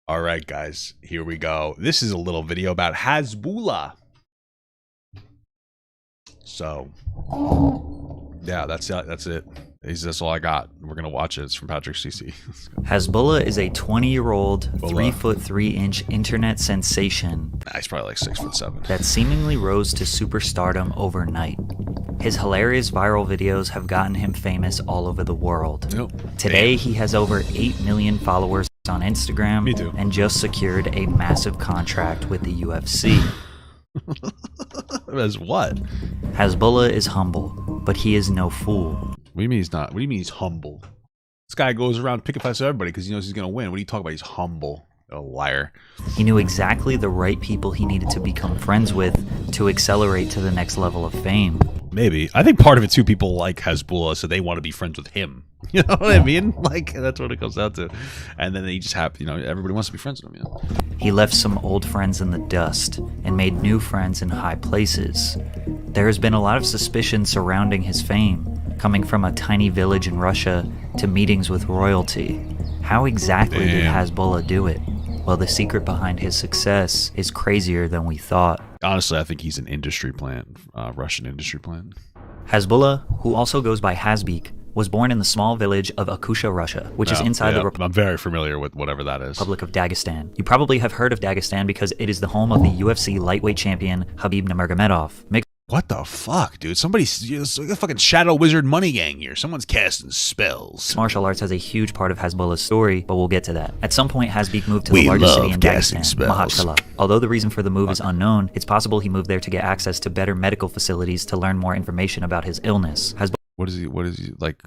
All right, guys, here we go. This is a little video about Hasbulla. So, yeah, that's it. That's all I got. We're gonna watch it. It's from Patrick CC. Hasbulla is a 20-year-old, 3'3" internet sensation. Nah, he's probably like 6'7" that seemingly rose to superstardom overnight. His hilarious viral videos have gotten him famous all over the world. Today, he has over 8 million followers on Instagram. Me too. And just secured a massive contract with the UFC. As what? Hasbulla is humble, but he is no fool. What do you mean he's not? What do you mean he's humble? This guy goes around picking fights with everybody because he knows he's gonna win. What are you talking about? He's humble. A liar. He knew exactly the right people he needed to become friends with to accelerate to the next level of fame. Maybe. I think part of it too, people like Hasbulla, so they want to be friends with him. You know what I mean? Like, that's what it comes down to. And then they just have, everybody wants to be friends with him, He left some old friends in the dust and made new friends in high places. There has been a lot of suspicion surrounding his fame, coming from a tiny village in Russia to meetings with royalty. How exactly did Hasbulla do it? Well, the secret behind his success is crazier than we thought. Honestly, I think he's an industry plant, Russian industry plant. Hasbulla, who also goes by Hasbeek, was born in the small village of Akusha, Russia, which is inside the I'm very familiar with whatever that is. Republic of Dagestan. You probably have heard of Dagestan because it is the home of the UFC lightweight champion Khabib Nurmagomedov. What the fuck, dude? Somebody's like a fucking shadow wizard money gang here. Someone's casting spells. Martial arts has a huge part of Hasbulla's story, but we'll get to that. At some point, Hasbeek moved to the largest city in Dagestan, Mahatchala. Although the reason for the move is unknown, it's possible he moved there to get access to better medical facilities to learn more information about his illness. What is he like?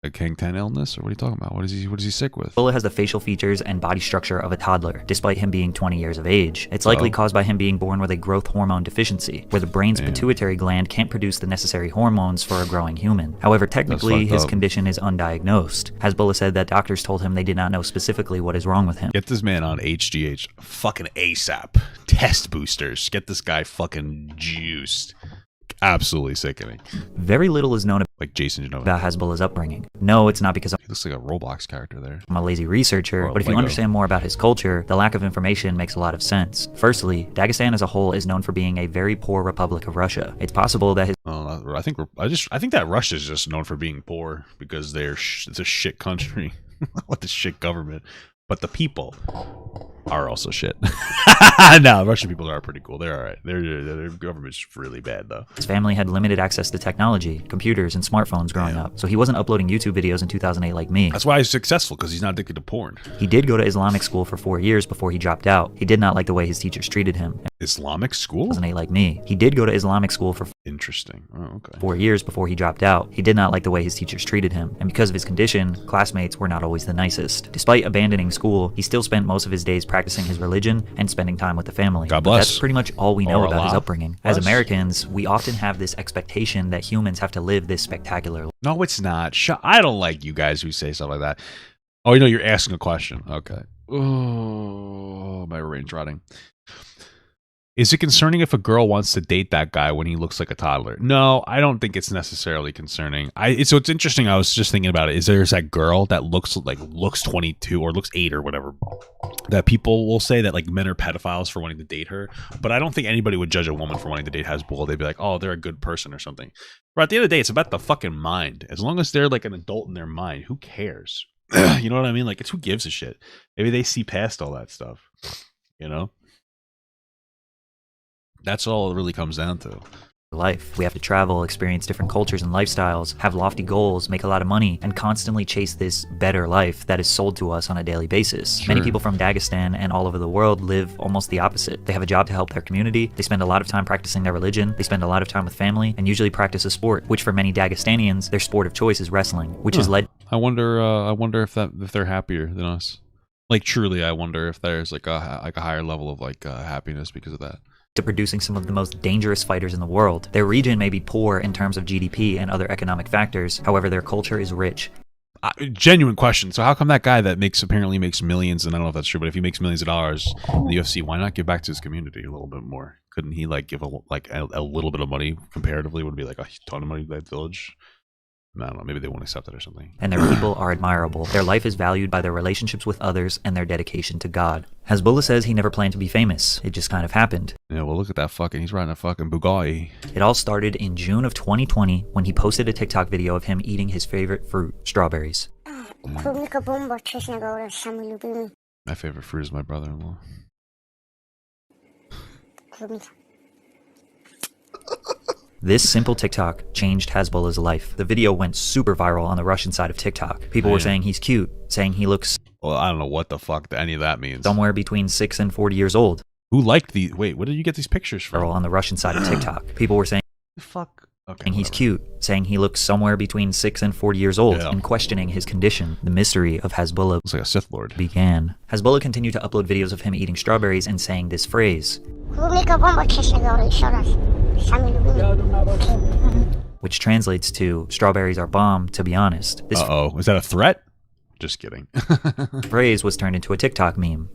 A King 10 illness, or what are you talking about? What is he sick with? Hasbulla has the facial features and body structure of a toddler, despite him being 20 years of age. It's likely caused by him being born with a growth hormone deficiency, where the brain's pituitary gland can't produce the necessary hormones for a growing human. However, technically, his condition is undiagnosed. Hasbulla said that doctors told him they did not know specifically what is wrong with him. Get this man on HGH fucking ASAP. Test boosters. Get this guy fucking juiced. Absolutely sickening. Very little is known like Jason Genova about Hasbulla's upbringing. No, it's not because he looks like a Roblox character there. I'm a lazy researcher, but if you understand more about his culture, the lack of information makes a lot of sense. Firstly, Dagestan as a whole is known for being a very poor republic of Russia. It's possible that his I think that Russia is just known for being poor because it's a shit country with a shit government, but the people are also shit. No, Russian people are pretty cool. They're all right. Their government's really bad, though. His family had limited access to technology, computers, and smartphones growing up, so he wasn't uploading YouTube videos in 2008 like me. That's why he's successful, because he's not addicted to porn. He did go to Islamic school for 4 years before he dropped out. He did not like the way his teachers treated him. Islamic school? 2008 like me. He did go to Islamic school for Interesting. Oh, okay. 4 years before he dropped out. He did not like the way his teachers treated him, and because of his condition, classmates were not always the nicest. Despite abandoning school, he still spent most of his days practicing his religion and spending time with the family. God bless. That's pretty much all we know about his upbringing. As Americans, we often have this expectation that humans have to live this spectacular life. No, it's not. I don't like you guys who say stuff like that. Oh, you're asking a question. Okay. Oh, my brain's rotting. Is it concerning if a girl wants to date that guy when he looks like a toddler? No, I don't think it's necessarily concerning. So it's interesting. I was just thinking about it. There's that girl that looks 22 or looks 8 or whatever, that people will say that like men are pedophiles for wanting to date her. But I don't think anybody would judge a woman for wanting to date Hasbulla. They'd be like, oh, they're a good person or something. But at the end of the day, it's about the fucking mind. As long as they're like an adult in their mind, who cares? You know what I mean? Like, it's who gives a shit. Maybe they see past all that stuff. That's all it really comes down to. Life. We have to travel, experience different cultures and lifestyles, have lofty goals, make a lot of money, and constantly chase this better life that is sold to us on a daily basis. Sure. Many people from Dagestan and all over the world live almost the opposite. They have a job to help their community, they spend a lot of time practicing their religion, they spend a lot of time with family, and usually practice a sport, which for many Dagestanians, their sport of choice is wrestling, which has led... I wonder if they're happier than us. Like, truly, I wonder if there's like a higher level of happiness because of that. To producing some of the most dangerous fighters in the world. Their region may be poor in terms of GDP and other economic factors, however their culture is rich. Genuine question. So how come that guy that apparently makes millions, and I don't know if that's true, but if he makes millions of dollars in the UFC, why not give back to his community a little bit more? Couldn't he give a little bit of money comparatively? Would be like a ton of money to that village? I don't know. Maybe they won't accept it or something. and their people are admirable. Their life is valued by their relationships with others and their dedication to God. Hasbulla says he never planned to be famous. It just kind of happened. Yeah, well, look at that fucking. He's riding a fucking Bugatti. It all started in June of 2020 when he posted a TikTok video of him eating his favorite fruit, strawberries. My favorite fruit is my brother-in-law. This simple TikTok changed Hasbulla's life. The video went super viral on the Russian side of TikTok. People were saying he's cute, saying he looks Well, I don't know what the fuck any of that means. somewhere between 6 and 40 years old. Who liked the? Wait, where did you get these pictures from? On the Russian side of TikTok. People were saying The fuck. Okay, he's whatever. cute, saying he looks somewhere between 6 and 40 years old, Yeah. and questioning his condition. The mystery of Hasbulla Looks like a Sith Lord. began. Hasbulla continued to upload videos of him eating strawberries and saying this phrase, which translates to "strawberries are bomb, to be honest." This Uh-oh. Is that a threat? Just kidding. phrase was turned into a TikTok meme.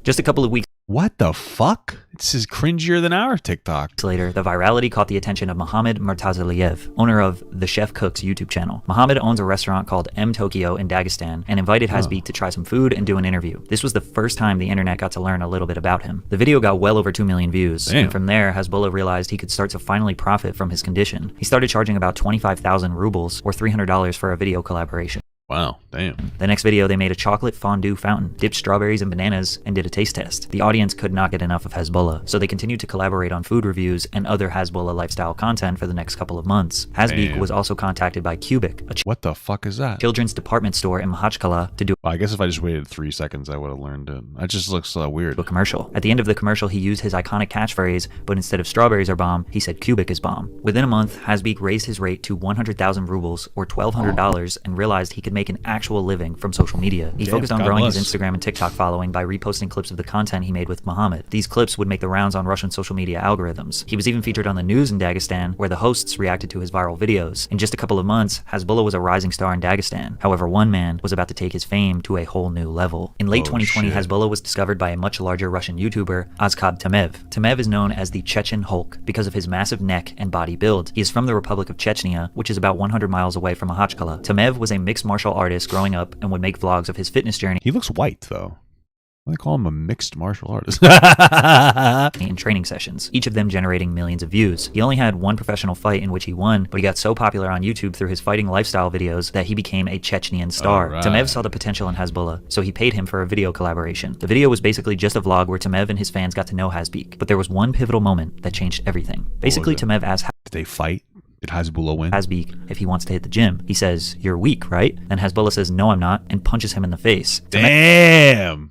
Just a couple of weeks What the fuck? This is cringier than our TikTok. later, the virality caught the attention of Mohammad Murtazaliyev, owner of the Chef Cooks YouTube channel. Mohammad owns a restaurant called M Tokyo in Dagestan and invited Hasbeek to try some food and do an interview. This was the first time the internet got to learn a little bit about him. The video got well over 2 million views, Damn. and from there, Hasbulla realized he could start to finally profit from his condition. He started charging about 25,000 rubles, or $300 for a video collaboration. Wow, damn. The next video, they made a chocolate fondue fountain, dipped strawberries and bananas, and did a taste test. The audience could not get enough of Hasbulla, so they continued to collaborate on food reviews and other Hasbulla lifestyle content for the next couple of months. Hasbeek Damn. was also contacted by Cubic, a What the fuck is that? children's department store in Makhachkala, to do Well, I guess if I just waited 3 seconds, I would have learned it. That just looks weird. a commercial. At the end of the commercial, he used his iconic catchphrase, but instead of strawberries are bomb, he said Cubic is bomb. Within a month, Hasbeek raised his rate to 100,000 rubles, or $1,200, and realized he could make an actual living from social media. He Damn, focused on God growing bless. his Instagram and TikTok following by reposting clips of the content he made with Muhammad. These clips would make the rounds on Russian social media algorithms. He was even featured on the news in Dagestan, where the hosts reacted to his viral videos. In just a couple of months, Hasbulla was a rising star in Dagestan. However, one man was about to take his fame to a whole new level. In late Oh, 2020, shit. Hasbulla was discovered by a much larger Russian YouTuber, Azkab Tamev. Tamev is known as the Chechen Hulk because of his massive neck and body build. He is from the Republic of Chechnya, which is about 100 miles away from Makhachkala. Tamev was a mixed martial artist growing up and would make vlogs of his fitness journey He looks white, though. Why do they call him a mixed martial artist? in training sessions, each of them generating millions of views. He only had one professional fight in which he won, but he got so popular on YouTube through his fighting lifestyle videos that he became a Chechnyan star. Alright. Tamev saw the potential in Hasbulla, so he paid him for a video collaboration. The video was basically just a vlog where Tamev and his fans got to know Hasbeek, but there was one pivotal moment that changed everything. Basically, it? Tamev asked Did they fight? Did Hasbulla win? Hasbeek if he wants to hit the gym. He says, "You're weak, right?" And Hasbulla says, "No, I'm not," and punches him in the face. Damn.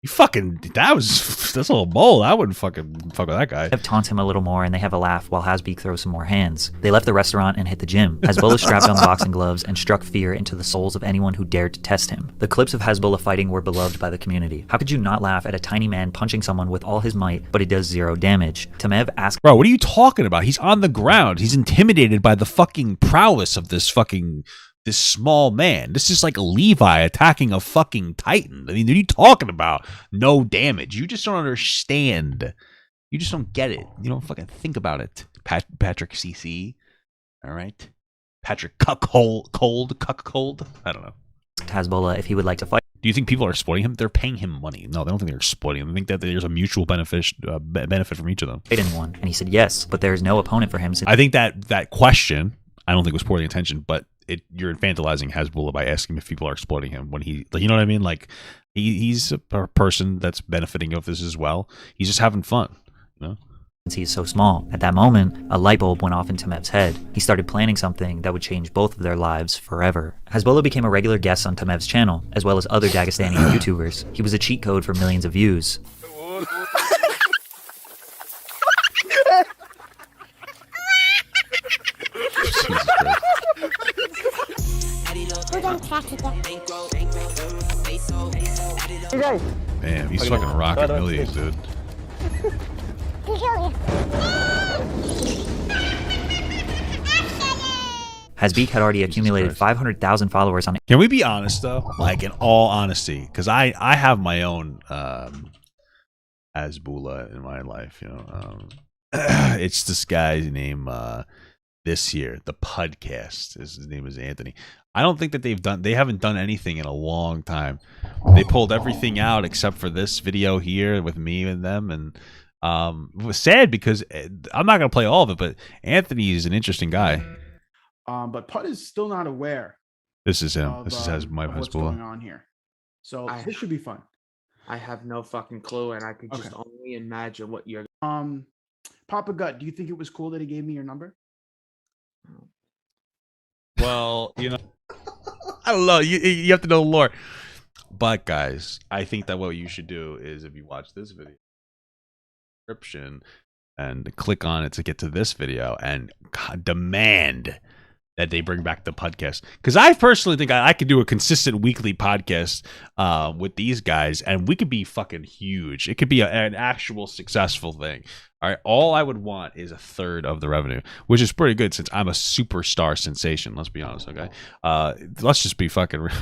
You fucking, that's a little bold. I wouldn't fucking fuck with that guy. Tamev taunts him a little more and they have a laugh while Hasbeek throws some more hands. They left the restaurant and hit the gym. Hasbulla strapped on the boxing gloves and struck fear into the souls of anyone who dared to test him. The clips of Hasbulla fighting were beloved by the community. How could you not laugh at a tiny man punching someone with all his might, but it does zero damage? Tamev asked Bro, what are you talking about? He's on the ground. He's intimidated by the fucking prowess of this small man. This is like Levi attacking a fucking titan. I mean, what are you talking about? No damage. You just don't understand. You just don't get it. You don't fucking think about it. Patrick CC. All right. Patrick Cuckold. I don't know. Hasbulla if he would like to fight Do you think people are exploiting him? They're paying him money. No, they don't think they're exploiting him. They think that there's a mutual benefit from each of them. anyone, and he said yes, but there is no opponent for him since I think that question, I don't think was poorly intentioned, but you're infantilizing Hasbulla by asking if people are exploiting him when you know what I mean? Like he's a person that's benefiting of this as well. He's just having fun, you know? he is so small. At that moment, a light bulb went off in Tamev's head. He started planning something that would change both of their lives forever. Hasbulla became a regular guest on Tamev's channel, as well as other Dagestani YouTubers. He was a cheat code for millions of views. Jesus Christ. Damn, he's fucking rocking millions, dude. Hasbeek had already accumulated Christ. 500,000 followers on Can we be honest though? Like in all honesty, because I have my own Hasbulla in my life. It's this guy's name. This year, the podcast. His name is Anthony. I don't think that they haven't done anything in a long time. They pulled everything out except for this video here with me and them, and it was sad because I'm not gonna play all of it, but Anthony is an interesting guy. But Putt is still not aware. This is him. This is my what's going on here. So this should be fun. I have no fucking clue, and I could just only imagine what you're. Papa Gut, do you think it was cool that he gave me your number? Well, I don't know. You have to know the lore. But guys, I think that what you should do is if you watch this video description and click on it to get to this video and demand that they bring back the podcast, because I personally think I could do a consistent weekly podcast with these guys, and we could be fucking huge. It could be an actual successful thing. All right, all I would want is a third of the revenue, which is pretty good since I'm a superstar sensation. Let's be honest, okay? Let's just be fucking real.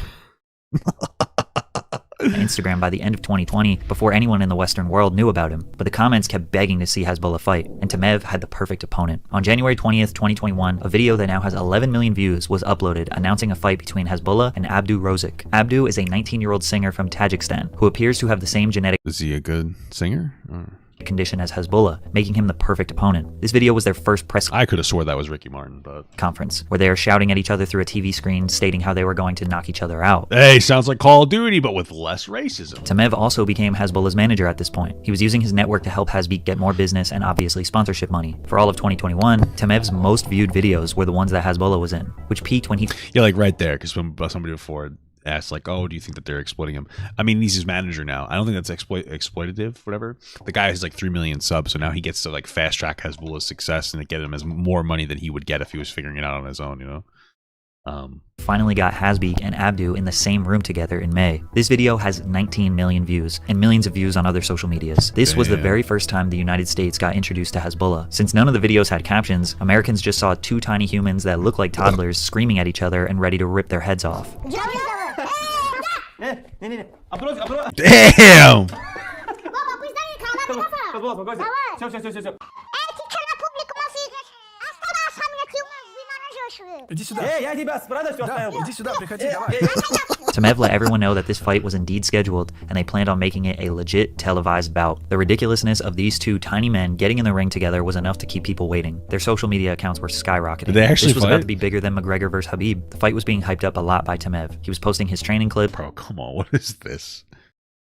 Instagram by the end of 2020 before anyone in the Western world knew about him, but the comments kept begging to see Hasbulla fight, and Tamev had the perfect opponent. On January 20th, 2021, a video that now has 11 million views was uploaded announcing a fight between Hasbulla and Abdu Rozik. Abdu is a 19-year-old singer from Tajikistan who appears to have the same genetic Is he a good singer? condition as Hasbulla, making him the perfect opponent. This video was their first press I could have swore that was Ricky Martin, but conference, where they are shouting at each other through a TV screen, stating how they were going to knock each other out. hey, sounds like Call of Duty, but with less racism. Tamev also became Hasbulla's manager at this point. He was using his network to help Hasbeek get more business and obviously sponsorship money. For all of 2021, Tamev's most viewed videos were the ones that Hasbulla was in, which peaked when he like right there, because when somebody before asked like, oh, do you think that they're exploiting him? I mean, he's his manager now. I don't think that's exploitative, whatever. The guy has like 3 million subs, so now he gets to like fast track Hasbulla's success and get him as more money than he would get if he was figuring it out on his own, finally got Hasbeek and Abdu in the same room together in May. This video has 19 million views and millions of views on other social medias. This was the very first time the United States got introduced to Hasbulla. Since none of the videos had captions, Americans just saw two tiny humans that look like toddlers screaming at each other and ready to rip their heads off. Damn! Tamev let everyone know that this fight was indeed scheduled, and they planned on making it a legit televised bout. The ridiculousness of these two tiny men getting in the ring together was enough to keep people waiting. Their social media accounts were skyrocketing. Did they actually This was fight? about to be bigger than McGregor vs. Habib. The fight was being hyped up a lot by Tamev. He was posting his training clip. Bro, come on, what is this?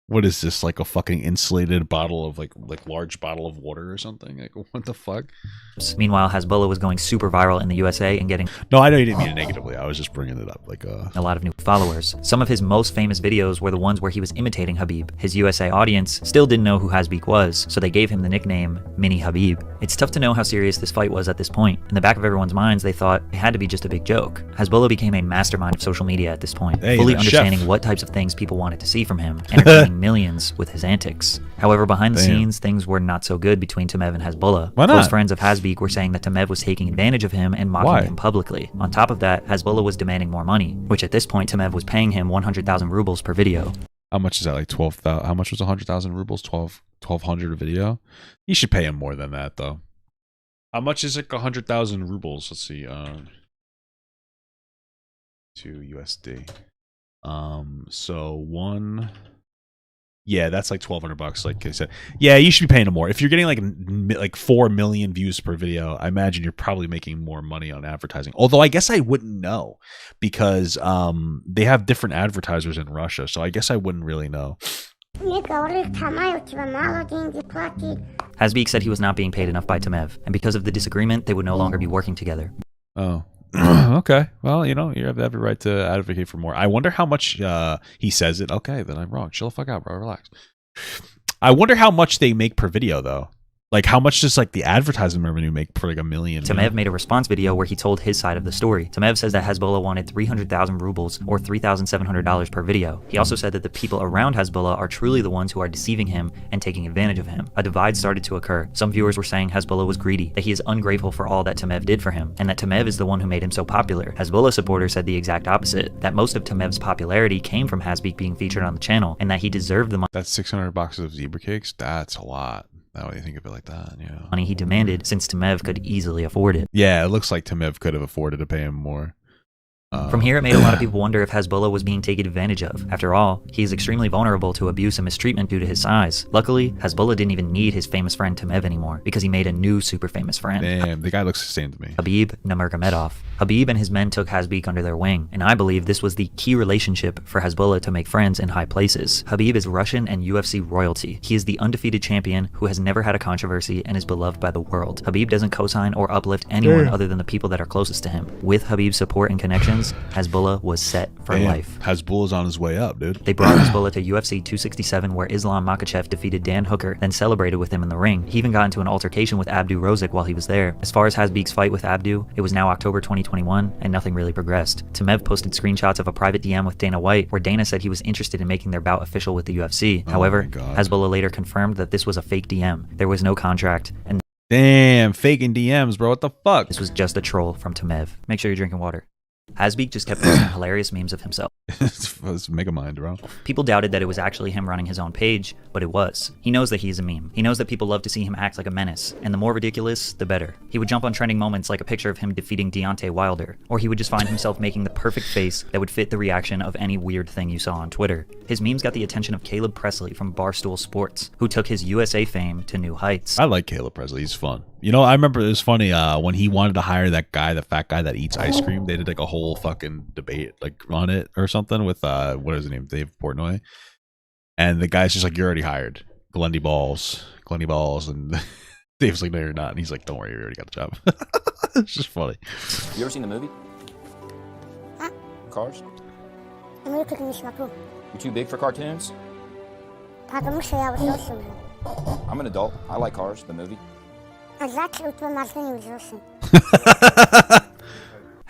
What is this, like a fucking insulated bottle of like large bottle of water or something? Like, what the fuck? Meanwhile, Hasbulla was going super viral in the USA and getting No, I know you didn't mean it negatively. I was just bringing it up like a lot of new followers. Some of his most famous videos were the ones where he was imitating Habib. His USA audience still didn't know who Hasbeek was, so they gave him the nickname Mini Habib. It's tough to know how serious this fight was at this point. In the back of everyone's minds, they thought it had to be just a big joke. Hasbulla became a mastermind of social media at this point, Hey, fully the understanding chef. what types of things people wanted to see from him, entertaining millions with his antics. However, behind the scenes, things were not so good between Tamev and Hasbulla. Why not? Close friends of Hasbeek were saying that Tamev was taking advantage of him and mocking him publicly. On top of that, Hasbulla was demanding more money, which at this point Tamev was paying him 100,000 rubles per video. How much is that? Like 12,000? How much was 100,000 rubles? 1,200 a video? You should pay him more than that, though. How much is like 100,000 rubles? Let's see. To USD. So one. Yeah, that's like $1,200. Like I said, yeah, you should be paying him more. If you're getting like 4 million views per video, I imagine you're probably making more money on advertising. Although I guess I wouldn't know because they have different advertisers in Russia, so I guess I wouldn't really know. Hasbeek said he was not being paid enough by Tamev, and because of the disagreement, they would no longer be working together. Oh. Okay. Well, you have every right to advocate for more. I wonder how much he says it. Okay, then I'm wrong. Chill the fuck out, bro. Relax. I wonder how much they make per video, though. Like, how much does like the advertising revenue make for like $1 million? Tamev made a response video where he told his side of the story. Tamev says that Hasbulla wanted 300,000 rubles or $3,700 per video. He also said that the people around Hasbulla are truly the ones who are deceiving him and taking advantage of him. A divide started to occur. Some viewers were saying Hasbulla was greedy, that he is ungrateful for all that Tamev did for him, and that Tamev is the one who made him so popular. Hasbulla supporters said the exact opposite, that most of Tamev's popularity came from Hasbeek being featured on the channel, and that he deserved the That's 600 boxes of zebra cakes. That's a lot. Now you think of it like that, yeah. money he demanded, since Tamev could easily afford it. Yeah, it looks like Tamev could have afforded to pay him more. From here, it made a lot of people wonder if Hasbulla was being taken advantage of. After all, he is extremely vulnerable to abuse and mistreatment due to his size. Luckily, Hasbulla didn't even need his famous friend Tamev anymore, because he made a new super famous friend. Damn, the guy looks the same to me. Habib Nurmagomedov. Habib and his men took Hasbeek under their wing, and I believe this was the key relationship for Hasbulla to make friends in high places. Habib is Russian and UFC royalty. He is the undefeated champion who has never had a controversy and is beloved by the world. Habib doesn't cosign or uplift anyone other than the people that are closest to him. With Habib's support and connections, Hasbulla was set for life. Hasbulla's on his way up, dude. They brought Hasbulla to UFC 267 where Islam Makhachev defeated Dan Hooker, then celebrated with him in the ring. He even got into an altercation with Abdu Rozik while he was there. As far as Hasbeek's fight with Abdu, it was now October 2021 and nothing really progressed. Tamev posted screenshots of a private DM with Dana White where Dana said he was interested in making their bout official with the UFC. However, Hasbulla later confirmed that this was a fake DM. There was no contract, and damn, faking DMs, bro. What the fuck? this was just a troll from Tamev. Make sure you're drinking water. Hasbeek just kept posting hilarious memes of himself. It's Megamind, bro. People doubted that it was actually him running his own page, but it was. He knows that he's a meme. He knows that people love to see him act like a menace, and the more ridiculous, the better. He would jump on trending moments like a picture of him defeating Deontay Wilder, or he would just find himself making the perfect face that would fit the reaction of any weird thing you saw on Twitter. His memes got the attention of Caleb Presley from Barstool Sports, who took his USA fame to new heights. I like Caleb Presley. He's fun. You know, I remember it was funny when he wanted to hire that guy, the fat guy that eats ice cream. They did like a whole fucking debate like on it or something with what is his name, Dave Portnoy, and the guy's just like, "You're already hired, Glendy Balls," and Dave's like, "No, you're not," and he's like, "Don't worry, you already got the job." It's just funny. You ever seen the movie? Huh? Cars? You're You too big for cartoons? потому что я взрослый. I'm an adult. I like Cars, the movie. А значит, у тебя мозги не взрослые.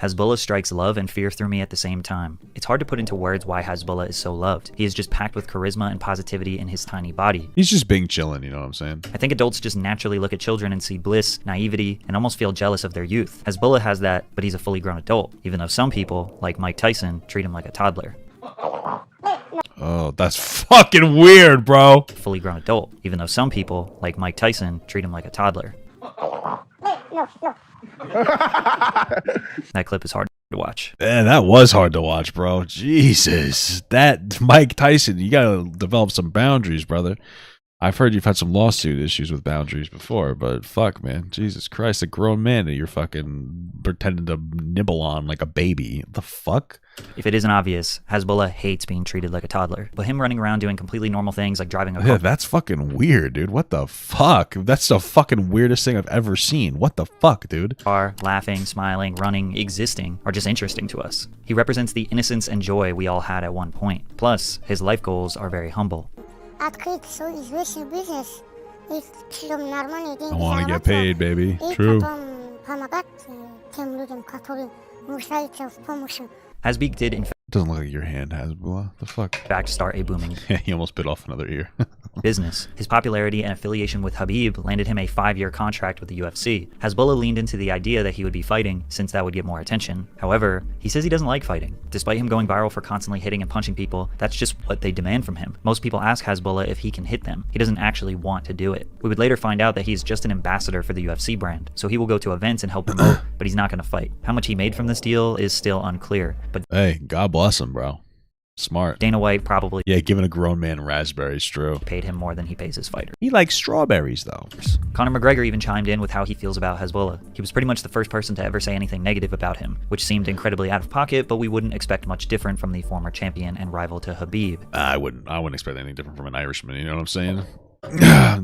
Hasbulla strikes love and fear through me at the same time. It's hard to put into words why Hasbulla is so loved. He is just packed with charisma and positivity in his tiny body. He's just being chillin', you know what I'm saying? I think adults just naturally look at children and see bliss, naivety, and almost feel jealous of their youth. Hasbulla has that, but he's a fully grown adult, even though some people, like Mike Tyson, treat him like a toddler. Oh, that's fucking weird, bro. Fully grown adult, even though some people, like Mike Tyson, treat him like a toddler. That clip is hard to watch. Man, that was hard to watch, bro. Jesus. That Mike Tyson, you gotta develop some boundaries, brother. I've heard you've had some lawsuit issues with boundaries before, but fuck, man. Jesus Christ, a grown man that you're fucking pretending to nibble on like a baby. What the fuck? If it isn't obvious, Hasbulla hates being treated like a toddler. But him running around doing completely normal things like driving a Yeah, car, that's fucking weird, dude. What the fuck? That's the fucking weirdest thing I've ever seen. What the fuck, dude? laughing, smiling, running, existing, are just interesting to us. He represents the innocence and joy we all had at one point. Plus, his life goals are very humble. Открыть свой известный бизнес и чтобы нормальные деньги I want to get зарабатывать. paid, baby. И True. потом помогать тем людям, которые нуждаются в помощи. Hasbeek did, in Doesn't look like your hand has, blah. The fuck? fact, start a booming He almost bit off another ear. business. His popularity and affiliation with Habib landed him a 5-year contract with the UFC. Hasbulla leaned into the idea that he would be fighting, since that would get more attention. However, he says he doesn't like fighting. Despite him going viral for constantly hitting and punching people, that's just what they demand from him. Most people ask Hasbulla if he can hit them. He doesn't actually want to do it. We would later find out that he's just an ambassador for the UFC brand, so he will go to events and help promote, but he's not going to fight. How much he made from this deal is still unclear, but Hey, God bless him, bro. Smart. Dana White probably Yeah, giving a grown man raspberries, true. paid him more than he pays his fighters. He likes strawberries, though. Conor McGregor even chimed in with how he feels about Hasbulla. He was pretty much the first person to ever say anything negative about him, which seemed incredibly out of pocket, but we wouldn't expect much different from the former champion and rival to Habib. I wouldn't expect anything different from an Irishman, you know what I'm saying?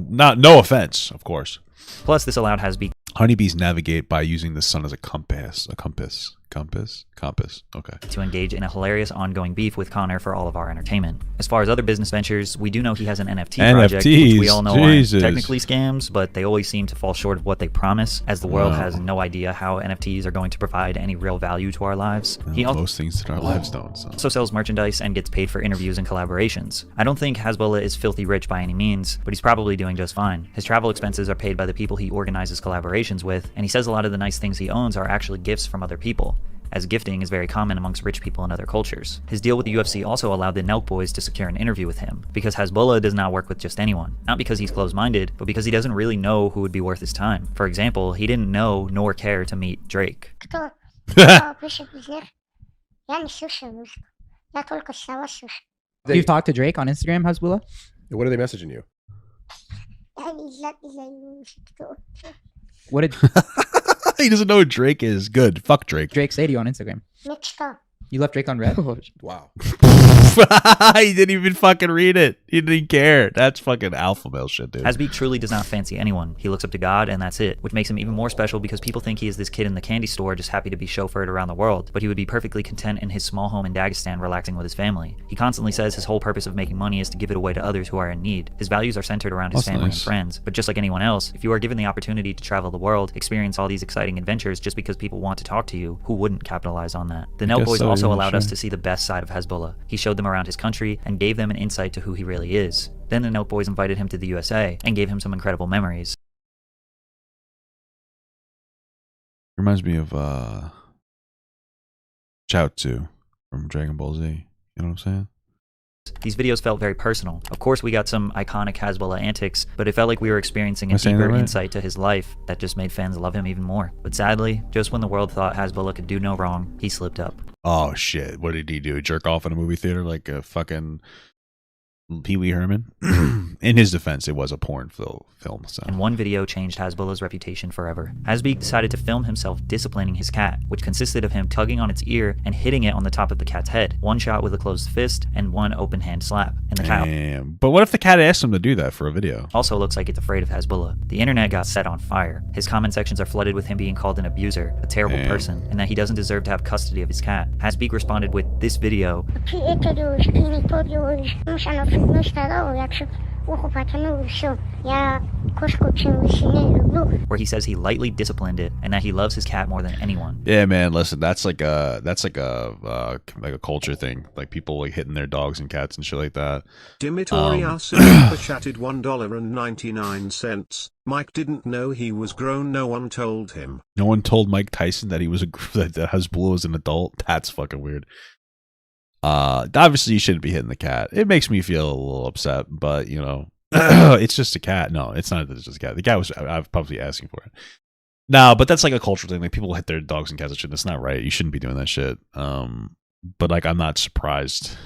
No offense, of course. Plus, this allowed Hasbeek Honeybees navigate by using the sun as a compass. Compass. Okay. to engage in a hilarious ongoing beef with Connor for all of our entertainment. As far as other business ventures, we do know he has an NFT project, which we all know Jesus. aren't technically scams, but they always seem to fall short of what they promise, as the world has no idea how NFTs are going to provide any real value to our lives. He Most things in our lives don't. So. also sells merchandise and gets paid for interviews and collaborations. I don't think Hasbulla is filthy rich by any means, but he's probably doing just fine. His travel expenses are paid by the people he organizes collaborations with, and he says a lot of the nice things he owns are actually gifts from other people, as gifting is very common amongst rich people in other cultures. His deal with the UFC also allowed the Nelk boys to secure an interview with him, because Hasbulla does not work with just anyone. Not because he's closed-minded, but because he doesn't really know who would be worth his time. For example, he didn't know nor care to meet Drake. Кто пишет вверх? Я не слушаю музыку. Я только слова слушаю. You've talked to Drake on Instagram, Hasbulla? What are they messaging you? Я не знаю, кто. What did He doesn't know who Drake is. Good. Fuck Drake. Drake say to you on Instagram? Мечта. You left Drake on red? Wow. He didn't even fucking read it. He didn't even care. That's fucking alpha male shit, dude. Hasbeek truly does not fancy anyone. He looks up to God and that's it, which makes him even more special because people think he is this kid in the candy store just happy to be chauffeured around the world, but he would be perfectly content in his small home in Dagestan relaxing with his family. He constantly says his whole purpose of making money is to give it away to others who are in need. His values are centered around his That's family nice. and friends, but just like anyone else, if you are given the opportunity to travel the world, experience all these exciting adventures just because people want to talk to you, who wouldn't capitalize on that? The Nell guess Boys so, also yeah, allowed us sure. to see the best side of Hasbulla. He showed them around his country and gave them an insight to who he really is. Then the Note Boys invited him to the USA and gave him some incredible memories. Reminds me of Chaozu from Dragon Ball Z. You know what I'm saying? These videos felt very personal. Of course, we got some iconic Hasbulla antics, but it felt like we were experiencing Am a I saying that deeper right? insight to his life that just made fans love him even more. But sadly, just when the world thought Hasbulla could do no wrong, he slipped up. Oh shit! What did he do? Jerk off in a movie theater like a fucking Pee Wee Herman? In his defense, it was a porn film. So And one video changed Hasbulla's reputation forever. Hasbeek decided to film himself disciplining his cat, which consisted of him tugging on its ear and hitting it on the top of the cat's head. One shot with a closed fist and one open hand slap. And the cat damn. But what if the cat asked him to do that for a video? also looks like it's afraid of Hasbulla. The internet got set on fire. His comment sections are flooded with him being called an abuser, a terrible Damn. person, and that he doesn't deserve to have custody of his cat. Hasbeek responded with this video, Ты это делаешь, ты не то делаешь. Муж, она всегда старала, я чуть ухо потянул и все. Я кошку очень сильнее люблю. where he says he lightly disciplined it and that he loves his cat more than anyone. Yeah, man. Listen, that's like a culture thing. Like people like hitting their dogs and cats and shit like that. Dimitori Super chatted $1.99. Mike didn't know he was grown. No one told him. No one told Mike Tyson that he was that Hasbulla was an adult. That's fucking weird. Obviously you shouldn't be hitting the cat. It makes me feel a little upset, but you know, it's just a cat. No, it's not. It's just a cat. The cat was probably asking for it. No, but that's like a cultural thing. Like people hit their dogs and cats and shit. That's not right. You shouldn't be doing that shit. But like I'm not surprised.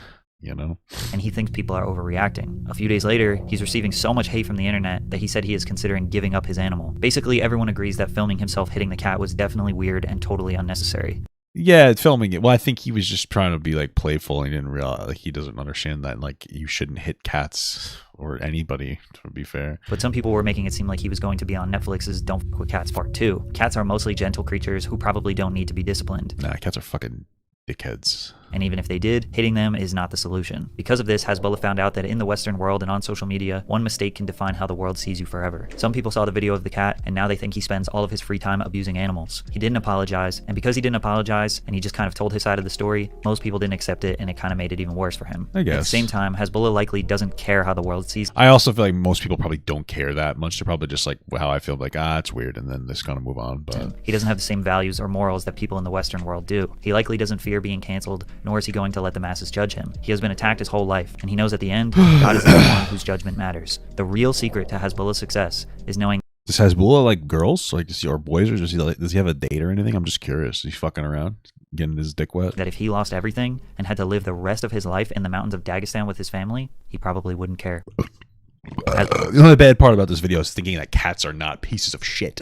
You know. And he thinks people are overreacting. A few days later, he's receiving so much hate from the internet that he said he is considering giving up his animal. Basically, everyone agrees that filming himself hitting the cat was definitely weird and totally unnecessary. Yeah, filming it. Well, I think he was just trying to be like playful. And he didn't realize like he doesn't understand that like you shouldn't hit cats or anybody. To be fair. But some people were making it seem like he was going to be on Netflix's Don't Fuck with Cats Part 2. Cats are mostly gentle creatures who probably don't need to be disciplined. Nah, cats are fucking dickheads. And even if they did, hitting them is not the solution. Because of this, Hasbulla found out that in the Western world and on social media, one mistake can define how the world sees you forever. Some people saw the video of the cat, and now they think he spends all of his free time abusing animals. He didn't apologize, and because he didn't apologize, and he just kind of told his side of the story, most people didn't accept it, and it kind of made it even worse for him. I guess. At the same time, Hasbulla likely doesn't care how the world sees him. I also feel like most people probably don't care that much. They're probably just like how I feel, like it's weird, and then they're just gonna move on. But He doesn't have the same values or morals that people in the Western world do. He likely doesn't fear being canceled, nor is he going to let the masses judge him. He has been attacked his whole life, and he knows at the end, God is the one whose judgment matters. The real secret to Hasbulla's success is knowing does Hasbulla like girls, like does he or boys, or does he have a date or anything? I'm just curious. Is he fucking around, getting his dick wet? that if he lost everything and had to live the rest of his life in the mountains of Dagestan with his family, he probably wouldn't care. The only bad part about this video is thinking that cats are not pieces of shit.